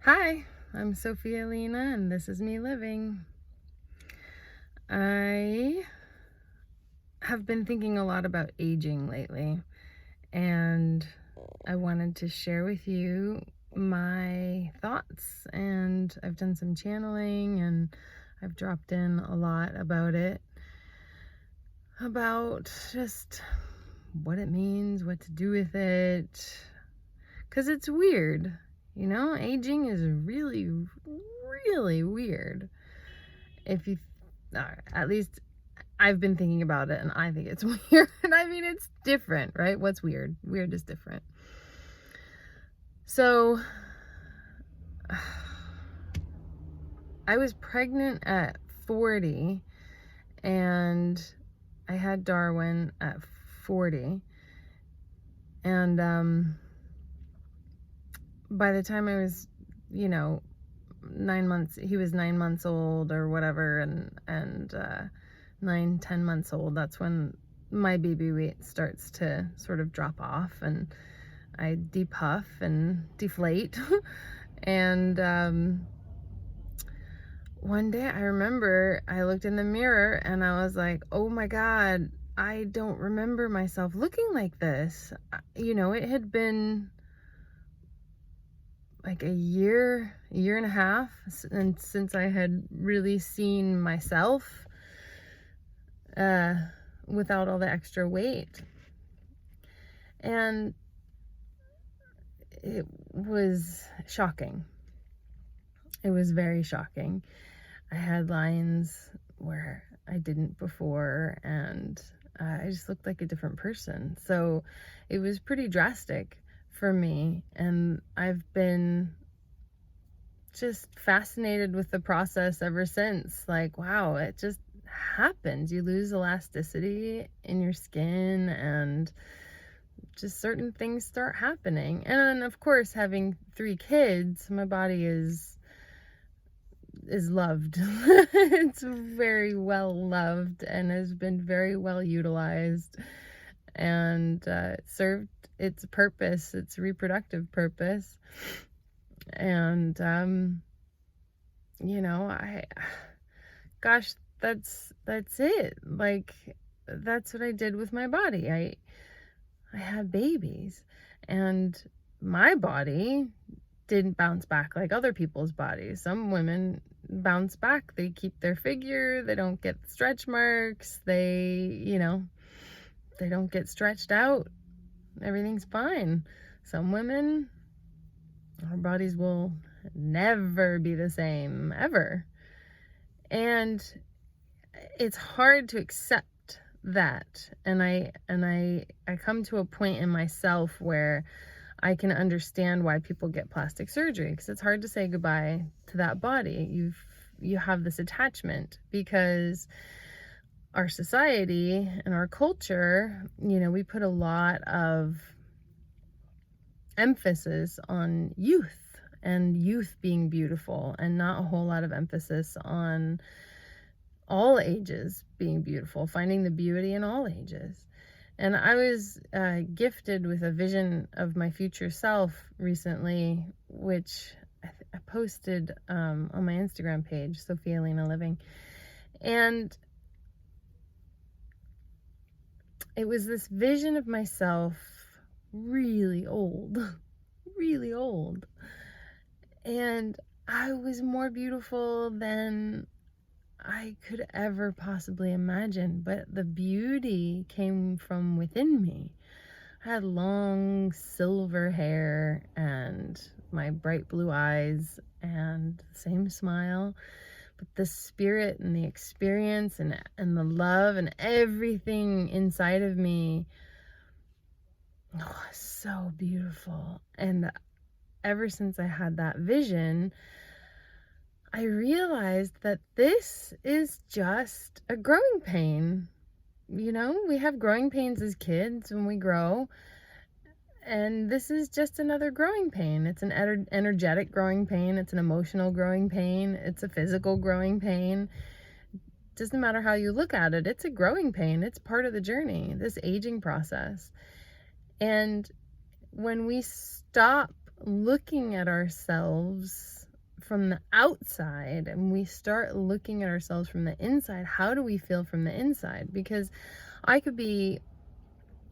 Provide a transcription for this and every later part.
Hi, I'm Sophia Lena, and this is me living. I have been thinking a lot about aging lately, and I wanted to share with you my thoughts. And I've done some channeling, and I've dropped in a lot about it, about just what it means, what to do with it, because it's weird. Aging is really, really weird. If you, at least I've been thinking about it and I think it's weird. I mean, it's different, right? What's weird? Weird is different. So, I was pregnant at 40 and I had Darwin at 40. And by the time I was, 9 months, he was 9 months old or whatever, and 9-10 months old, that's when my baby weight starts to sort of drop off and I depuff and deflate. And one day I remember I looked in the mirror and I was like, oh my God, I don't remember myself looking like this. It had been like a year and a half since I had really seen myself without all the extra weight. And it was shocking. It was very shocking. I had lines where I didn't before, and I just looked like a different person. So it was pretty drastic for me, and I've been just fascinated with the process ever since. Like, wow, it just happens. You lose elasticity in your skin, and just certain things start happening. And then, of course, having 3 kids, my body is loved. It's very well loved and has been very well utilized, and served its purpose, its reproductive purpose. And gosh, that's it. Like, that's what I did with my body. I had babies, and my body didn't bounce back like other people's bodies. Some women bounce back. They keep their figure. They don't get stretch marks. They don't get stretched out. Everything's fine. Some women, our bodies will never be the same, ever. And it's hard to accept that. And I come to a point in myself where I can understand why people get plastic surgery, because it's hard to say goodbye to that body. You have this attachment because our society and our culture, we put a lot of emphasis on youth and youth being beautiful, and not a whole lot of emphasis on all ages being beautiful, finding the beauty in all ages. And I was gifted with a vision of my future self recently, which I posted on my Instagram page, Sophia Lena Living. And it was this vision of myself really old, really old. And I was more beautiful than I could ever possibly imagine, but the beauty came from within me. I had long silver hair and my bright blue eyes and the same smile, but the spirit and the experience and the love and everything inside of me, so beautiful. And ever since I had that vision, I realized that this is just a growing pain. We have growing pains as kids when we grow, and this is just another growing pain. It's an energetic growing pain. It's an emotional growing pain. It's a physical growing pain. Doesn't matter how you look at it, it's a growing pain. It's part of the journey, this aging process. And when we stop looking at ourselves from the outside and we start looking at ourselves from the inside, how do we feel from the inside? Because I could be,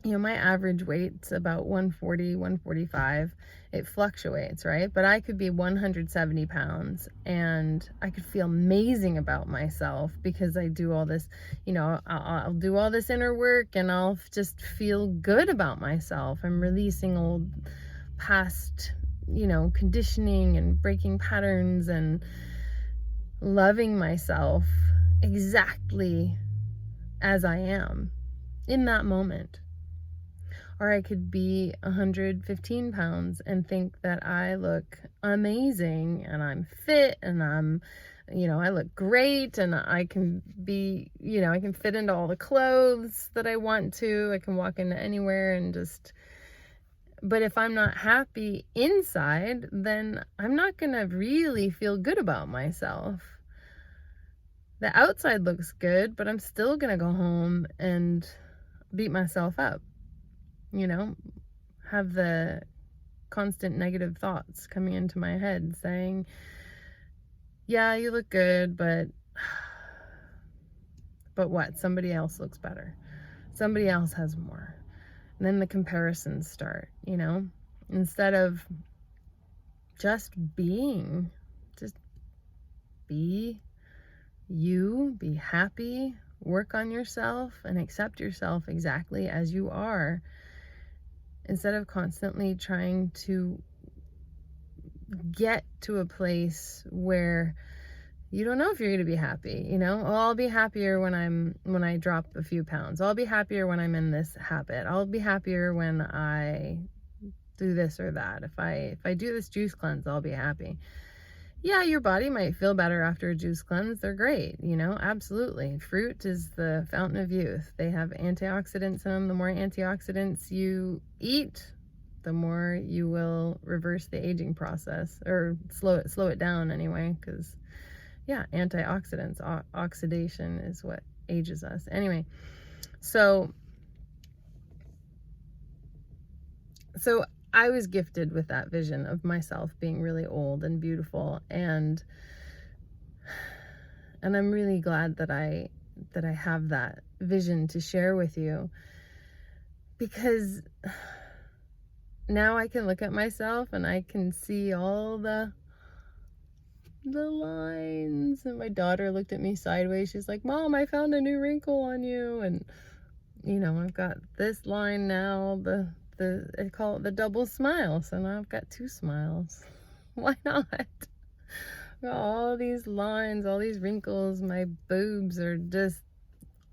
my average weight's about 140, 145. It fluctuates, right? But I could be 170 pounds and I could feel amazing about myself because I do all this, I'll do all this inner work and I'll just feel good about myself. I'm releasing old past, conditioning and breaking patterns and loving myself exactly as I am in that moment. Or I could be 115 pounds and think that I look amazing and I'm fit and I look great and I can be, I can fit into all the clothes that I want to. I can walk into anywhere and but if I'm not happy inside, then I'm not going to really feel good about myself. The outside looks good, but I'm still going to go home and beat myself up. Have the constant negative thoughts coming into my head saying, yeah, you look good, but what? Somebody else looks better. Somebody else has more. And then the comparisons start, instead of just being, just be you, be happy, work on yourself and accept yourself exactly as you are. Instead of constantly trying to get to a place where you don't know if you're going to be happy, Oh, I'll be happier when I drop a few pounds. I'll be happier when I'm in this habit. I'll be happier when I do this or that. If I do this juice cleanse, I'll be happy. Yeah, your body might feel better after a juice cleanse. They're great, absolutely. Fruit is the fountain of youth. They have antioxidants in them. The more antioxidants you eat, the more you will reverse the aging process, or slow it down anyway, because antioxidants, oxidation is what ages us. Anyway, so I was gifted with that vision of myself being really old and beautiful, and I'm really glad that I have that vision to share with you, because now I can look at myself and I can see all the lines. And my daughter looked at me sideways. She's like, Mom, I found a new wrinkle on you. And I've got this line now, I call it the double smile. So now I've got two smiles. Why not? I've got all these lines, all these wrinkles. My boobs are just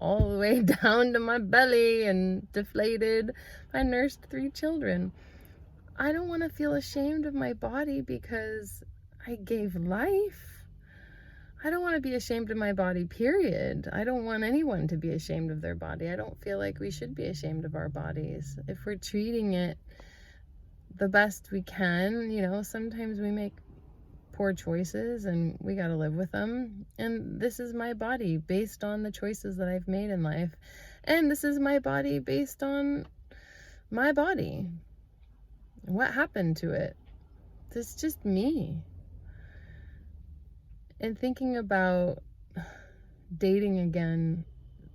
all the way down to my belly and deflated. I nursed 3 children. I don't want to feel ashamed of my body because I gave life. I don't want to be ashamed of my body, period. I don't want anyone to be ashamed of their body. I don't feel like we should be ashamed of our bodies. If we're treating it the best we can, sometimes we make poor choices and we got to live with them. And this is my body based on the choices that I've made in life. And this is my body based on my body. What happened to it? It's just me. And thinking about dating again,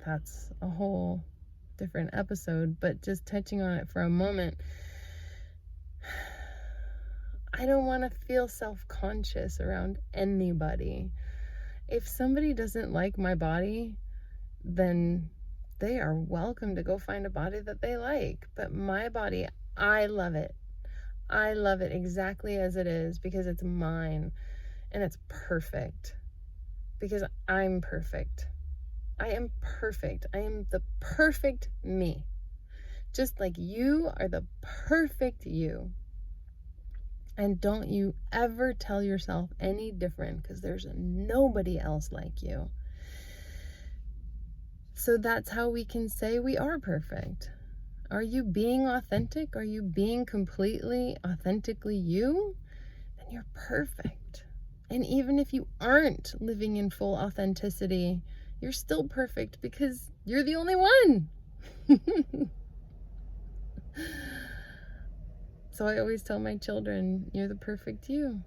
that's a whole different episode, but just touching on it for a moment, I don't want to feel self-conscious around anybody. If somebody doesn't like my body, then they are welcome to go find a body that they like. But my body, I love it. I love it exactly as it is because it's mine and it's perfect. Because I'm perfect. I am perfect. I am the perfect me. Just like you are the perfect you. And don't you ever tell yourself any different, because there's nobody else like you. So that's how we can say we are perfect. Are you being authentic? Are you being completely, authentically you? Then you're perfect. And even if you aren't living in full authenticity, you're still perfect because you're the only one. So I always tell my children, you're the perfect you.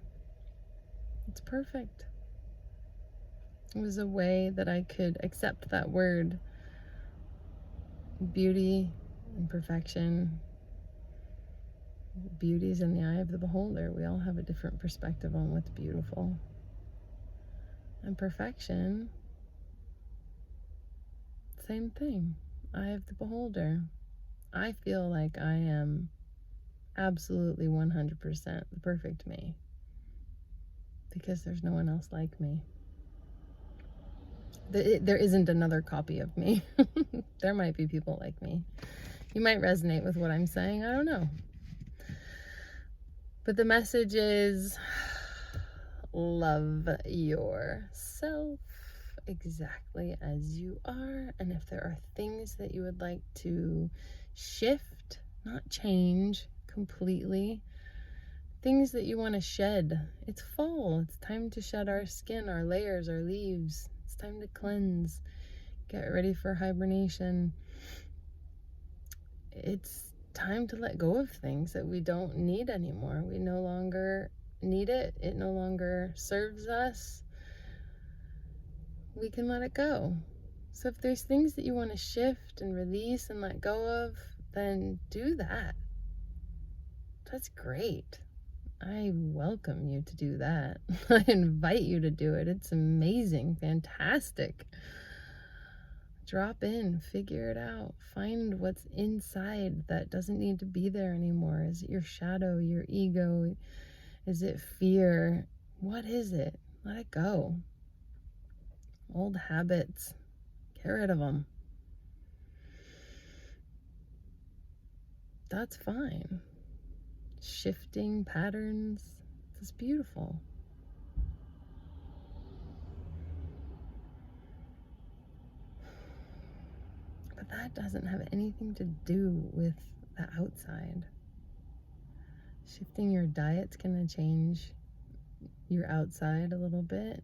It's perfect. It was a way that I could accept that word. Beauty and perfection. Beauty's in the eye of the beholder. We all have a different perspective on what's beautiful. And perfection, same thing. Eye of the beholder. I feel like I am absolutely 100% the perfect me, because there's no one else like me. There isn't another copy of me. There might be people like me. You might resonate with what I'm saying. I don't know. But the message is, love yourself exactly as you are. And if there are things that you would like to shift, not change completely, things that you want to shed, it's fall. It's time to shed our skin, our layers, our leaves. It's time to cleanse, get ready for hibernation. It's time to let go of things that we don't need anymore. We no longer need it. It no longer serves us. We can let it go. So if there's things that you want to shift and release and let go of, then do that. That's great. I welcome you to do that. I invite you to do it. It's amazing, fantastic. Drop in, figure it out, find what's inside that doesn't need to be there anymore. Is it your shadow, your ego? Is it fear? What is it? Let it go. Old habits, get rid of them. That's fine. Shifting patterns, it's beautiful. But that doesn't have anything to do with the outside. Shifting your diet's gonna change your outside a little bit,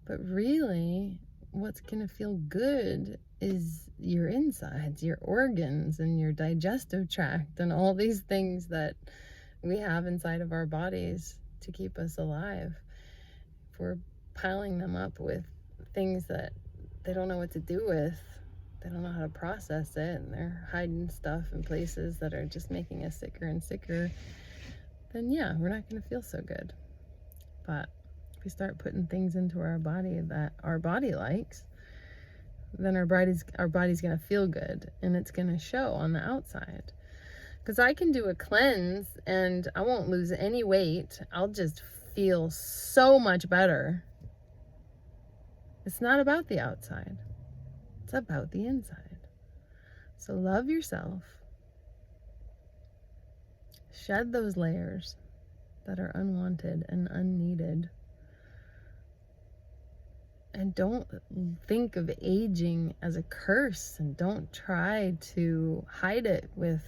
but really what's gonna feel good is your insides, your organs, and your digestive tract, and all these things that we have inside of our bodies to keep us alive. If we're piling them up with things that they don't know what to do with, they don't know how to process it, and they're hiding stuff in places that are just making us sicker and sicker, then yeah, we're not going to feel so good. But if we start putting things into our body that our body likes, then our body's going to feel good, and it's going to show on the outside. Because I can do a cleanse and I won't lose any weight. I'll just feel so much better. It's not about the outside. It's about the inside. So love yourself. Shed those layers that are unwanted and unneeded. And don't think of aging as a curse, and don't try to hide it with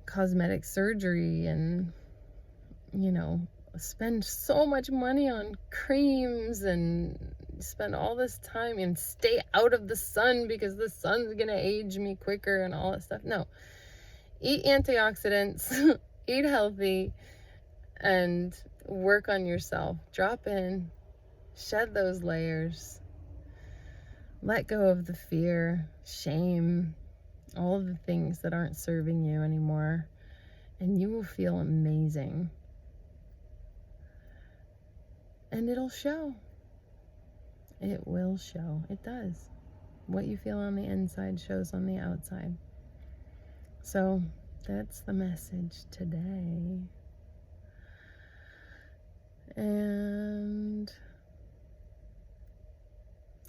cosmetic surgery and, spend so much money on creams and spend all this time and stay out of the sun because the sun's gonna age me quicker and all that stuff. No, eat antioxidants, eat healthy, and work on yourself. Drop in, shed those layers, let go of the fear, shame, all of the things that aren't serving you anymore, and you will feel amazing. And it'll show. It will show. It does. What you feel on the inside shows on the outside. So that's the message today. And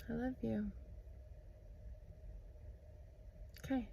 I love you. Okay.